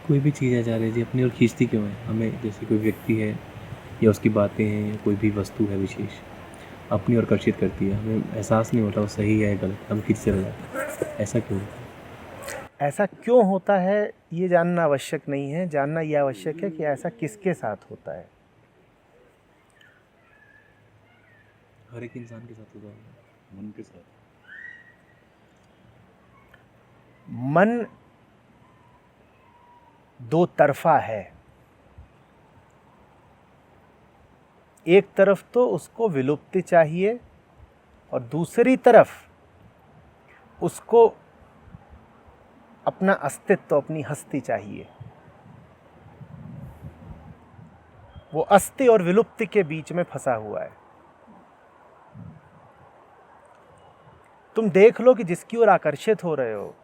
कोई भी चीज़ है चाहे जी अपनी ओर खींचती क्यों है हमें, जैसे कोई व्यक्ति है या उसकी बातें हैं या कोई भी वस्तु है विशेष अपनी ओर आकर्षित करती है, हमें एहसास नहीं होता वो सही है गलत, हम खींच चले जाते हैं। ऐसा क्यों होता है? ऐसा क्यों होता है ये जानना आवश्यक नहीं है, जानना ये आवश्यक है कि ऐसा किसके साथ होता है। हर एक इंसान के साथ होता है। मन के साथ मन दो तरफा है। एक तरफ तो उसको विलुप्ति चाहिए और दूसरी तरफ उसको अपना अस्तित्व, अपनी हस्ती चाहिए। वो अस्थि और विलुप्ति के बीच में फंसा हुआ है। तुम देख लो कि जिसकी ओर आकर्षित हो रहे हो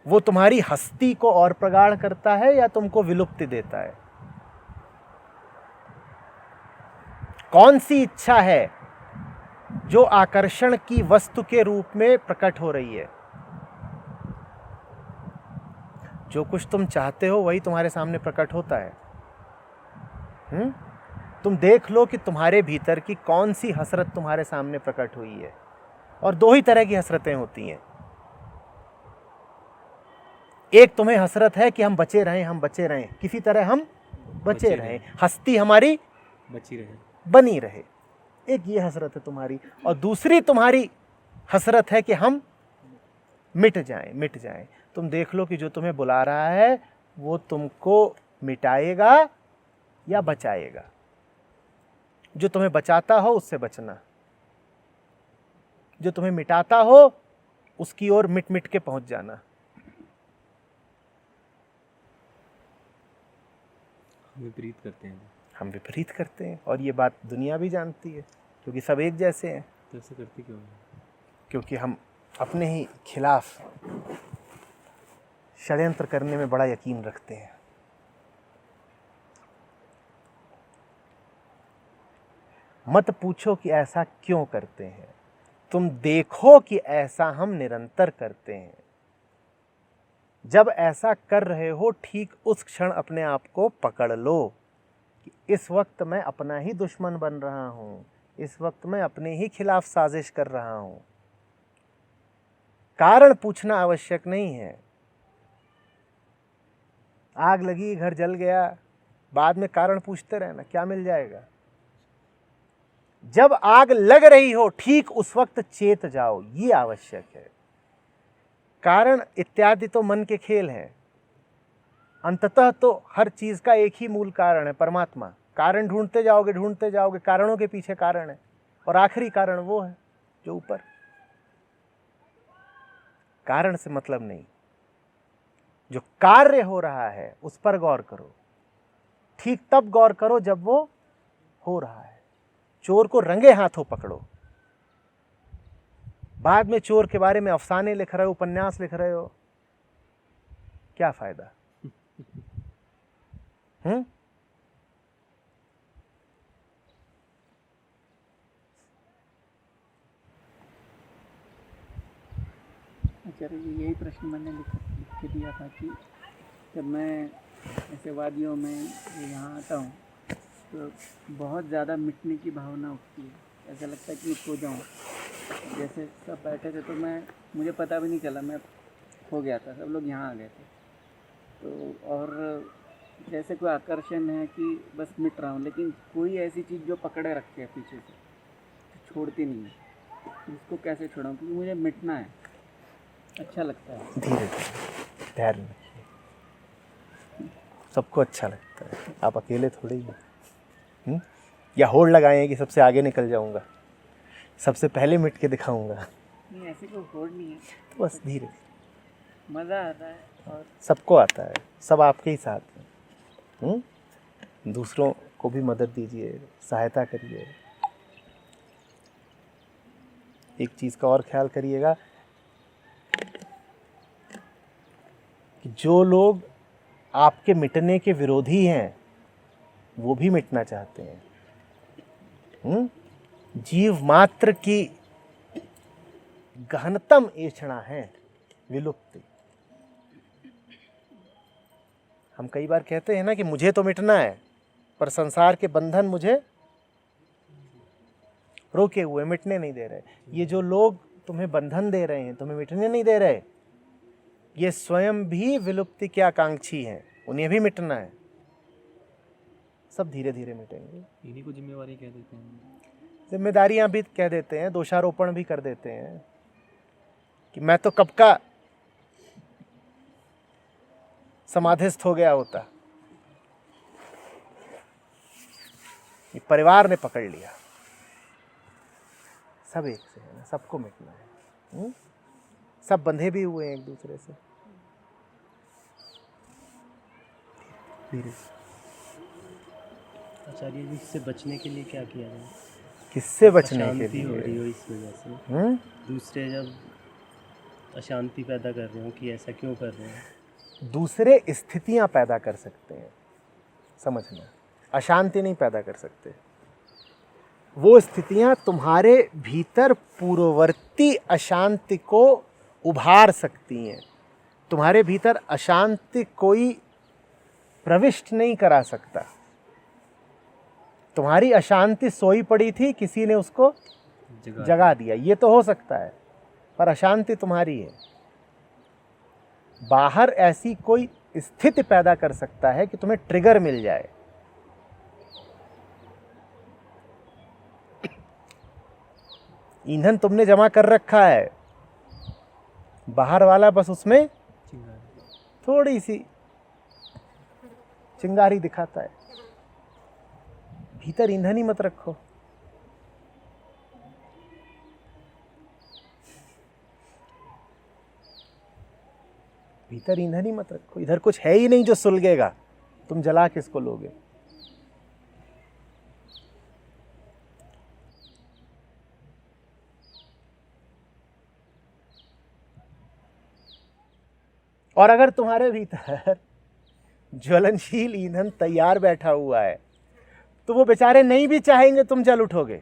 वो तुम्हारी हस्ती को और प्रगाढ़ करता है या तुमको विलुप्ति देता है। कौन सी इच्छा है जो आकर्षण की वस्तु के रूप में प्रकट हो रही है? जो कुछ तुम चाहते हो वही तुम्हारे सामने प्रकट होता है। तुम देख लो कि तुम्हारे भीतर की कौन सी हसरत तुम्हारे सामने प्रकट हुई है। और दो ही तरह की हसरतें होती हैं। एक तुम्हें हसरत है कि हम बचे रहें, हम बचे रहें, किसी तरह हम बचे रहें, हस्ती हमारी बची रहे, बनी रहे। एक ये हसरत है तुम्हारी। और दूसरी तुम्हारी हसरत है कि हम मिट जाएं, मिट जाएं। तुम देख लो कि जो तुम्हें बुला रहा है वो तुमको मिटाएगा या बचाएगा। जो तुम्हें बचाता हो उससे बचना, जो तुम्हें मिटाता हो उसकी ओर मिट मिट के पहुंच जाना। हम विपरीत करते हैं। हम विपरीत करते हैं और ये बात दुनिया भी जानती है, क्योंकि सब एक जैसे हैं। तो ऐसे करते क्यों हैं? क्योंकि हम अपने ही खिलाफ षड्यंत्र करने में बड़ा यकीन रखते हैं। मत पूछो कि ऐसा क्यों करते हैं, तुम देखो कि ऐसा हम निरंतर करते हैं। जब ऐसा कर रहे हो ठीक उस क्षण अपने आप को पकड़ लो कि इस वक्त मैं अपना ही दुश्मन बन रहा हूं, इस वक्त मैं अपने ही खिलाफ साजिश कर रहा हूं। कारण पूछना आवश्यक नहीं है। आग लगी, घर जल गया, बाद में कारण पूछते रहना, क्या मिल जाएगा? जब आग लग रही हो ठीक उस वक्त चेत जाओ, ये आवश्यक है। कारण इत्यादि तो मन के खेल हैं। अंततः तो हर चीज का एक ही मूल कारण है, परमात्मा। कारण ढूंढते जाओगे, ढूंढते जाओगे, कारणों के पीछे कारण है और आखिरी कारण वो है जो ऊपर। कारण से मतलब नहीं, जो कार्य हो रहा है उस पर गौर करो। ठीक तब गौर करो जब वो हो रहा है। चोर को रंगे हाथों पकड़ो। बाद में चोर के बारे में अफसाने लिख रहे हो, उपन्यास लिख रहे हो, क्या फायदा? आचार्य जी, यही प्रश्न मैंने लिख के दिया था कि जब मैं ऐसे वादियों में यहाँ आता हूँ तो बहुत ज़्यादा मिटने की भावना उठती है। ऐसा लगता है कि मैं खो जाऊँ। जैसे सब बैठे थे तो मुझे पता भी नहीं चला, मैं खो गया था, सब लोग यहाँ आ गए थे। तो और जैसे कोई आकर्षण है कि बस मिट रहा हूँ, लेकिन कोई ऐसी चीज़ जो पकड़े रखती है पीछे से, तो छोड़ती नहीं है। इसको कैसे छोड़ाऊँ? क्योंकि मुझे मिटना है, अच्छा लगता है। धीरे धीरे धैर्य रखिए, सबको अच्छा लगता है। आप अकेले थोड़ी हैं। या होड़ लगाए कि सबसे आगे निकल जाऊंगा, सबसे पहले मिट के दिखाऊंगा। नहीं, ऐसी कोई होड़ नहीं है। तो बस धीरे, मज़ा आता है और सबको आता है, सब आपके ही साथ हैं। दूसरों को भी मदद दीजिए, सहायता करिए। एक चीज़ का और ख्याल करिएगा कि जो लोग आपके मिटने के विरोधी हैं वो भी मिटना चाहते हैं। जीव मात्र की गहनतम ऐक्षणा है विलुप्ति। हम कई बार कहते हैं ना कि मुझे तो मिटना है, पर संसार के बंधन मुझे रोके हुए, मिटने नहीं दे रहे। ये जो लोग तुम्हें बंधन दे रहे हैं, तुम्हें मिटने नहीं दे रहे, ये स्वयं भी विलुप्ति के आकांक्षी हैं, उन्हें भी मिटना है। सब धीरे धीरे मिटेंगे। इन्हीं को जिम्मेवारी कह देते हैं। जिम्मेदारियां भी कह देते हैं, दोषारोपण भी कर देते हैं कि मैं तो कब का समाधिस्थ हो गया होता, ये परिवार ने पकड़ लिया। सब एक से है ना, सबको मिटना है। सब बंधे भी हुए हैं एक दूसरे से। धीरे से। आचार्य जी, इससे बचने के लिए क्या किया जाए? किससे बचने के अशांति हो रही लिए? हो इस वजह से, दूसरे जब अशांति पैदा कर रहे हो कि ऐसा क्यों कर रहे हैं? दूसरे स्थितियां पैदा कर सकते हैं, समझना। अशांति नहीं पैदा कर सकते। वो स्थितियां तुम्हारे भीतर पूर्ववर्ती अशांति को उभार सकती हैं। तुम्हारे भीतर अशांति कोई प्रविष्ट नहीं करा सकता। तुम्हारी अशांति सोई पड़ी थी, किसी ने उसको जगा दिया, ये तो हो सकता है, पर अशांति तुम्हारी है। बाहर ऐसी कोई स्थिति पैदा कर सकता है कि तुम्हें ट्रिगर मिल जाए। ईंधन तुमने जमा कर रखा है, बाहर वाला बस उसमें थोड़ी सी चिंगारी दिखाता है। भीतर ईंधन ही मत रखो। भीतर ईंधन ही मत रखो। इधर कुछ है ही नहीं जो सुलगेगा, तुम जला किसको लोगे? और अगर तुम्हारे भीतर ज्वलनशील ईंधन तैयार बैठा हुआ है, तो वो बेचारे नहीं भी चाहेंगे तुम जल उठोगे।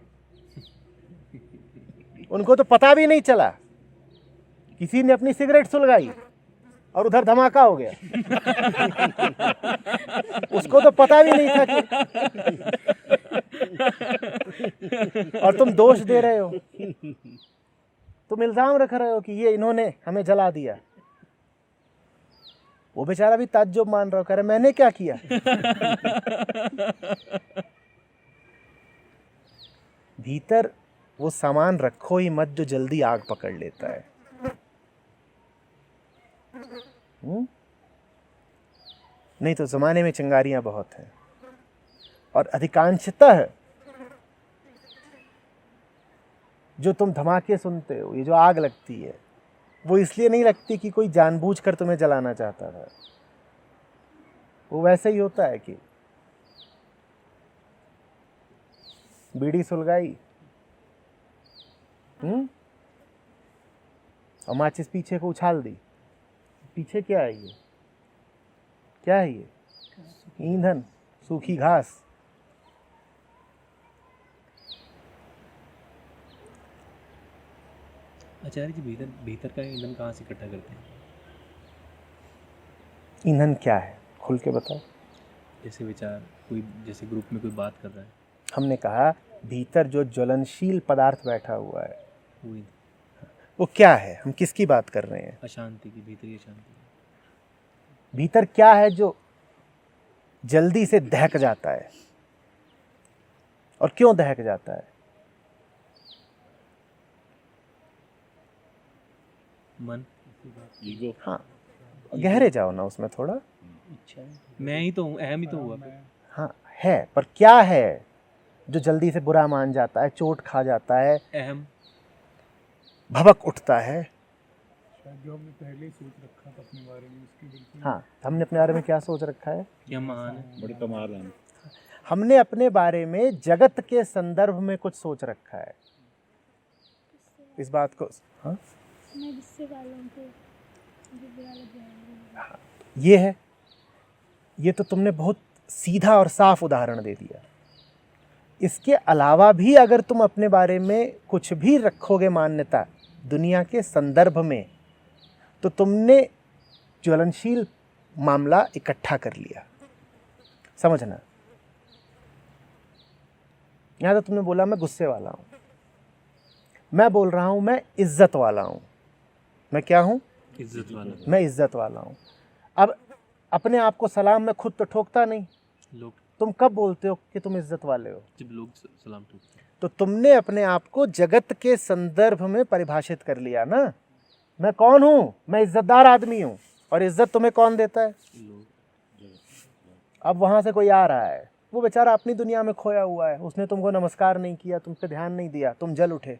उनको तो पता भी नहीं चला, किसी ने अपनी सिगरेट सुलगाई और उधर धमाका हो गया। उसको तो पता भी नहीं था कि और तुम दोष दे रहे हो, तुम इल्जाम रख रहे हो कि ये इन्होंने हमें जला दिया। वो बेचारा भी ताज्जुब मान रहा हो, कह रहा मैंने क्या किया। भीतर वो सामान रखो ही मत जो जल्दी आग पकड़ लेता है। नहीं तो जमाने में चिंगारियां बहुत हैं, और अधिकांशतः जो तुम धमाके सुनते हो, ये जो आग लगती है, वो इसलिए नहीं लगती कि कोई जानबूझकर तुम्हें जलाना चाहता था। वो वैसे ही होता है कि बीड़ी सुलगाई और माचिस पीछे को उछाल दी। पीछे क्या है ये? क्या है ये? ईंधन, सूखी घास। आचार्य जी, भीतर भीतर का ईंधन कहाँ से इकट्ठा करते हैं? ईंधन क्या है, खुल के बताओ। जैसे विचार, कोई जैसे ग्रुप में कोई बात कर रहा है, हमने कहा भीतर जो ज्वलनशील पदार्थ बैठा हुआ है, वो वो क्या है? हम किसकी बात कर रहे हैं? अशांति की, भीतरी अशांति। भीतर क्या है जो जल्दी से दहक जाता है? और क्यों दहक जाता है? मन, ईगो। हाँ, गहरे जाओ ना उसमें थोड़ा। मैं ही तो हूँ, अहम ही तो हुआ फिर। हाँ है, पर क्या है जो जल्दी से बुरा मान जाता है, चोट खा जाता है, अहम, भभक उठता है? जो हमने पहले ही सोच रखा था अपने बारे में, उसकी बिल्कुल। हाँ, हमने अपने बारे में क्या सोच रखा है? क्या महान है, बड़ी कमाल है। हमने अपने बारे में जगत के संदर्भ में कुछ सोच रखा है। इस बात को, हाँ, मैं गुस्से वालों को मुझे बुरा लग जाएगा। ये है। ये तो तुमने बहुत सीधा और साफ उदाहरण दे दिया। इसके अलावा भी अगर तुम अपने बारे में कुछ भी रखोगे मान्यता दुनिया के संदर्भ में, तो तुमने ज्वलनशील मामला इकट्ठा कर लिया। समझना, यहां तो तुमने बोला मैं गुस्से वाला हूं, मैं बोल रहा हूं मैं इज्जत वाला हूं। मैं क्या हूं? इज्जत वाला। मैं इज्जत वाला हूं। अब अपने आप को सलाम मैं खुद तो ठोकता नहीं। लोग तुम कब बोलते हो कि तुम इज्जत वाले हो? जब लोग सलाम ठोकते हैं। तो तुमने अपने आप को जगत के संदर्भ में परिभाषित कर लिया ना। मैं कौन हूं? मैं इज्जतदार आदमी हूं। और इज्जत तुम्हें कौन देता है? लोग अब वहां से कोई आ रहा है, वो बेचारा अपनी दुनिया में खोया हुआ है, उसने तुमको नमस्कार नहीं किया, तुम पे ध्यान नहीं दिया, तुम जल उठे।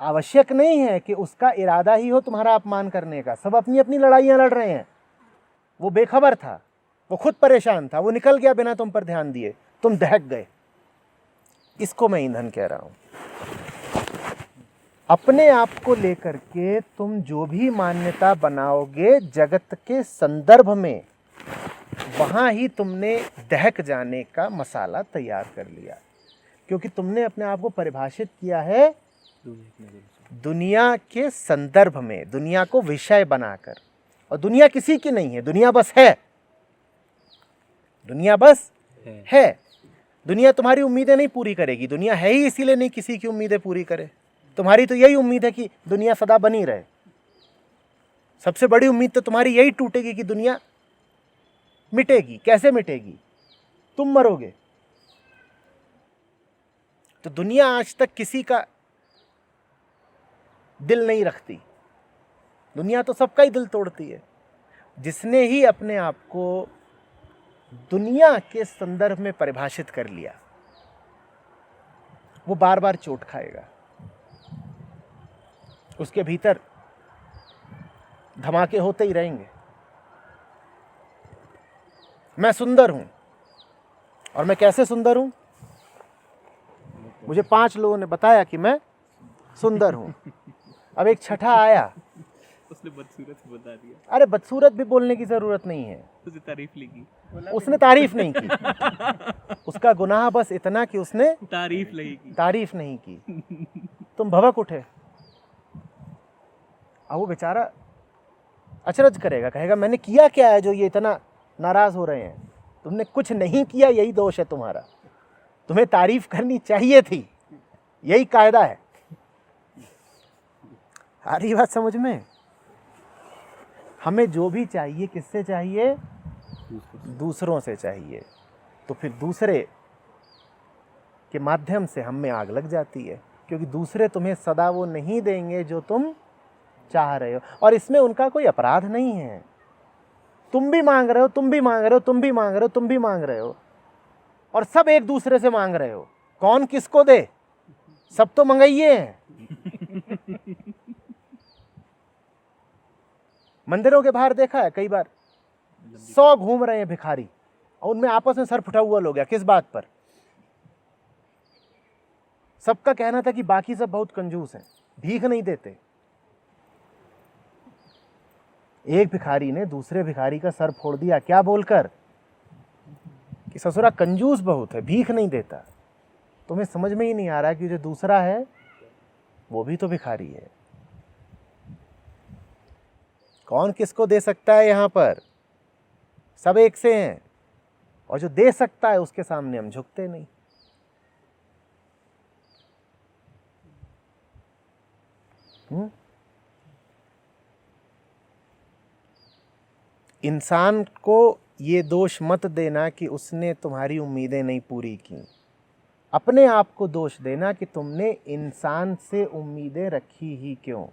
आवश्यक नहीं है कि उसका इरादा ही हो तुम्हारा अपमान करने का। सब अपनी अपनी लड़ाइयां लड़ रहे हैं। वो बेखबर था, वो खुद परेशान था, वो निकल गया बिना तुम पर ध्यान दिए, तुम दहक गए। इसको मैं ईंधन कह रहा हूं। अपने आप को लेकर के तुम जो भी मान्यता बनाओगे जगत के संदर्भ में, वहां ही तुमने दहक जाने का मसाला तैयार कर लिया। क्योंकि तुमने अपने आप को परिभाषित किया है दुनिया के संदर्भ में, दुनिया को विषय बनाकर। और दुनिया किसी की नहीं है, दुनिया बस है। दुनिया बस है। दुनिया तुम्हारी उम्मीदें नहीं पूरी करेगी, दुनिया है ही इसीलिए नहीं किसी की उम्मीदें पूरी करे। तुम्हारी तो यही उम्मीद है कि दुनिया सदा बनी रहे। सबसे बड़ी उम्मीद तो तुम्हारी यही टूटेगी कि दुनिया मिटेगी। कैसे मिटेगी? तुम मरोगे। तो दुनिया आज तक किसी का दिल नहीं रखती, दुनिया तो सबका ही दिल तोड़ती है। जिसने ही अपने आप को दुनिया के संदर्भ में परिभाषित कर लिया, वो बार बार चोट खाएगा। उसके भीतर धमाके होते ही रहेंगे। मैं सुंदर हूं, और मैं कैसे सुंदर हूं? मुझे 5 लोगों ने बताया कि मैं सुंदर हूं। अब एक छठा आया, उसने बदसूरत बता दिया। अरे बदसूरत भी बोलने की जरूरत नहीं है, उसने तारीफ लिखी। उसने तारीफ नहीं की। उसका गुनाह बस इतना कि उसने तारीफ नहीं की। तुम भवक उठे। अब वो बेचारा अचरज करेगा, कहेगा मैंने किया क्या है जो ये इतना नाराज हो रहे हैं? तुमने कुछ नहीं किया, यही दोष है तुम्हारा। तुम्हें तारीफ करनी चाहिए थी, यही कायदा है। आ रही बात समझ में? हमें जो भी चाहिए किससे चाहिए? दूसरों से चाहिए। तो फिर दूसरे के माध्यम से हम में आग लग जाती है, क्योंकि दूसरे तुम्हें सदा वो नहीं देंगे जो तुम चाह रहे हो। और इसमें उनका कोई अपराध नहीं है। तुम भी मांग रहे हो, तुम भी मांग रहे हो, तुम भी मांग रहे हो, तुम भी मांग रहे हो, और सब एक दूसरे से मांग रहे हो। कौन किसको दे? सब तो मंगाइए हैं। मंदिरों के बाहर देखा है कई बार, 100 घूम रहे हैं भिखारी, और उनमें आपस में सर फटा हुआ हो गया। किस बात पर? सबका कहना था कि बाकी सब बहुत कंजूस हैं, भीख नहीं देते। एक भिखारी ने दूसरे भिखारी का सर फोड़ दिया। क्या बोलकर? कि ससुरा कंजूस बहुत है, भीख नहीं देता। तुम्हें समझ में ही नहीं आ रहा कि जो दूसरा है वो भी तो भिखारी है। कौन किसको दे सकता है? यहां पर सब एक से हैं, और जो दे सकता है उसके सामने हम झुकते नहीं। इंसान को ये दोष मत देना कि उसने तुम्हारी उम्मीदें नहीं पूरी की। अपने आप को दोष देना कि तुमने इंसान से उम्मीदें रखी ही क्यों।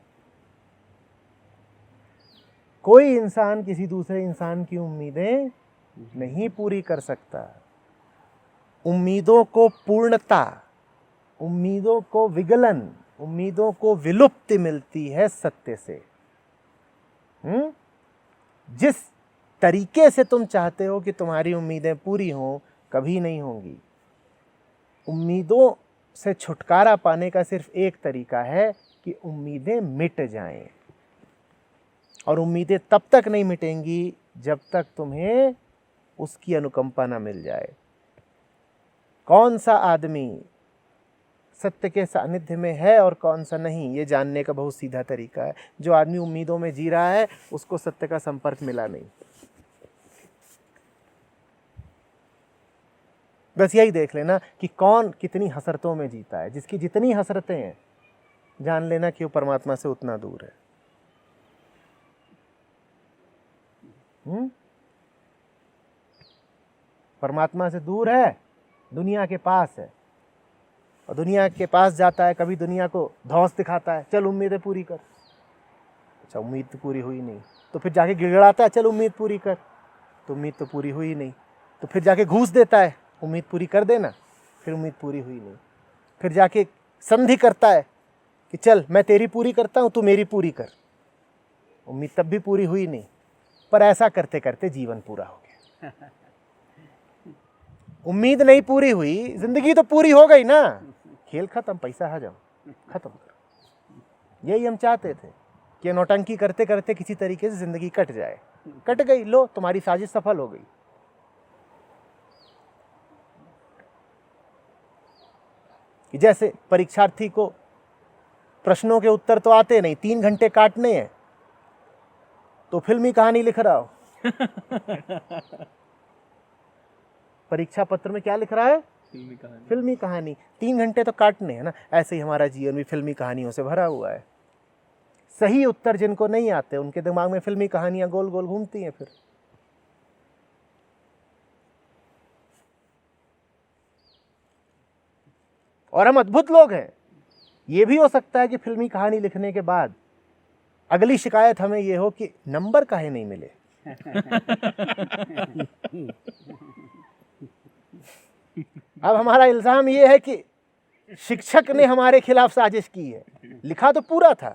कोई इंसान किसी दूसरे इंसान की उम्मीदें नहीं पूरी कर सकता। उम्मीदों को पूर्णता, उम्मीदों को विगलन, उम्मीदों को विलुप्ति मिलती है सत्य से। जिस तरीके से तुम चाहते हो कि तुम्हारी उम्मीदें पूरी हों, कभी नहीं होंगी। उम्मीदों से छुटकारा पाने का सिर्फ एक तरीका है कि उम्मीदें मिट जाएं। और उम्मीदें तब तक नहीं मिटेंगी जब तक तुम्हें उसकी अनुकंपा ना मिल जाए। कौन सा आदमी सत्य के सानिध्य में है और कौन सा नहीं, ये जानने का बहुत सीधा तरीका है। जो आदमी उम्मीदों में जी रहा है उसको सत्य का संपर्क मिला नहीं। बस यही देख लेना कि कौन कितनी हसरतों में जीता है। जिसकी जितनी हसरतें हैं जान लेना कि वो परमात्मा से उतना दूर है। परमात्मा से दूर है, दुनिया के पास है, और दुनिया के पास जाता है, कभी दुनिया को धौंस दिखाता है, चल उम्मीदें पूरी कर। अच्छा, उम्मीद तो पूरी हुई नहीं, तो फिर जाके गिड़गिड़ाता है, चल उम्मीद पूरी कर, तो उम्मीद तो पूरी हुई नहीं। तो फिर जाके घूस देता है, उम्मीद पूरी कर देना, फिर उम्मीद पूरी हुई नहीं। फिर जाके संधि करता है कि चल मैं तेरी पूरी करता हूँ, तू मेरी पूरी कर, उम्मीद तब भी पूरी हुई नहीं। पर ऐसा करते करते जीवन पूरा हो गया। उम्मीद नहीं पूरी हुई, जिंदगी तो पूरी हो गई ना, खेल खत्म, पैसा हजम, खत्म करो। यही हम चाहते थे कि नौटंकी करते करते किसी तरीके से जिंदगी कट जाए। कट गई, लो तुम्हारी साजिश सफल हो गई। कि जैसे परीक्षार्थी को प्रश्नों के उत्तर तो आते नहीं, 3 घंटे काटने हैं, तो फिल्मी कहानी लिख रहा हो। परीक्षा पत्र में क्या लिख रहा है? फिल्मी कहानी। 3 घंटे तो काटने हैं ना। ऐसे ही हमारा जीवन भी फिल्मी कहानियों से भरा हुआ है। सही उत्तर जिनको नहीं आते उनके दिमाग में फिल्मी कहानियां गोल गोल घूमती हैं। फिर और हम अद्भुत लोग हैं। ये भी हो सकता है कि फिल्मी कहानी लिखने के बाद अगली शिकायत हमें ये हो कि नंबर काहे नहीं मिले। अब हमारा इल्जाम ये है कि शिक्षक ने हमारे खिलाफ साजिश की है। लिखा तो पूरा था,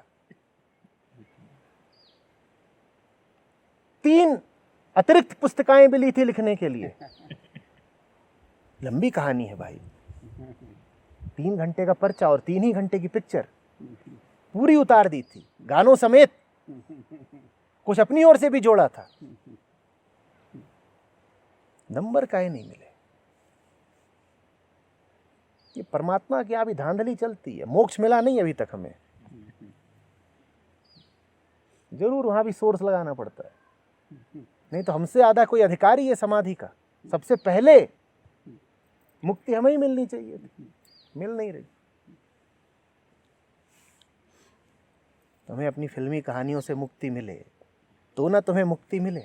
3 अतिरिक्त पुस्तकें भी ली थी लिखने के लिए। लंबी कहानी है भाई, 3 घंटे का पर्चा और 3 ही घंटे की पिक्चर पूरी उतार दी थी, गानों समेत। कुछ अपनी ओर से भी जोड़ा था। नंबर काहे नहीं मिले। ये परमात्मा की अभी धांधली चलती है। मोक्ष मिला नहीं अभी तक हमें, जरूर वहां भी सोर्स लगाना पड़ता है, नहीं तो हमसे ज्यादा कोई अधिकारी है समाधि का। सबसे पहले मुक्ति हमें ही मिलनी चाहिए, मिल नहीं रही। तुम्हें अपनी फिल्मी कहानियों से मुक्ति मिले तो ना तुम्हें मुक्ति मिले।